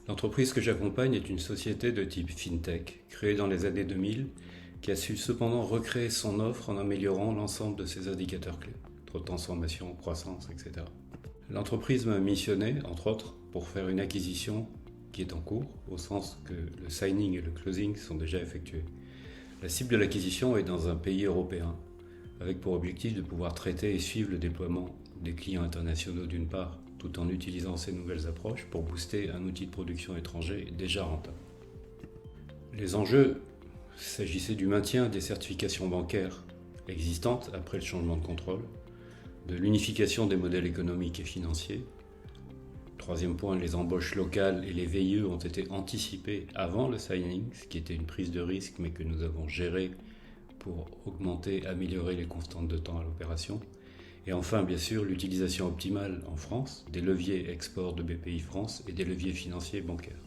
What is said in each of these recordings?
L'entreprise que j'accompagne est une société de type FinTech, créée dans les années 2000, qui a su cependant recréer son offre en améliorant l'ensemble de ses indicateurs clés, taux de transformation, croissance, etc. L'entreprise m'a missionné, entre autres, pour faire une acquisition qui est en cours, au sens que le signing et le closing sont déjà effectués. La cible de l'acquisition est dans un pays européen, avec pour objectif de pouvoir traiter et suivre le déploiement des clients internationaux d'une part, tout en utilisant ces nouvelles approches pour booster un outil de production étranger déjà rentable. Les enjeux s'agissait du maintien des certifications bancaires existantes après le changement de contrôle, de l'unification des modèles économiques et financiers. Troisième point, les embauches locales et les VIE ont été anticipées avant le signing, ce qui était une prise de risque mais que nous avons géré pour améliorer les constantes de temps à l'opération. Et enfin, bien sûr, l'utilisation optimale en France des leviers export de BPI France et des leviers financiers bancaires.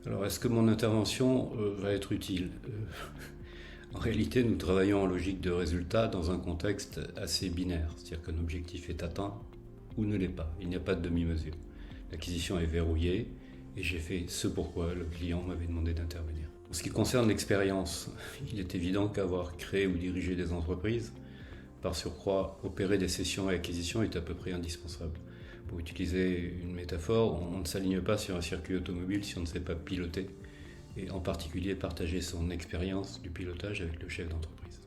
Alors, est-ce que mon intervention va être utile ? En réalité, nous travaillons en logique de résultat dans un contexte assez binaire, c'est-à-dire qu'un objectif est atteint ou ne l'est pas. Il n'y a pas de demi-mesure. L'acquisition est verrouillée et j'ai fait ce pourquoi le client m'avait demandé d'intervenir. En ce qui concerne l'expérience, il est évident qu'avoir créé ou dirigé des entreprises, par surcroît, opérer des cessions et acquisitions est à peu près indispensable. Pour utiliser une métaphore, on ne s'aligne pas sur un circuit automobile si on ne sait pas piloter, et en particulier partager son expérience du pilotage avec le chef d'entreprise.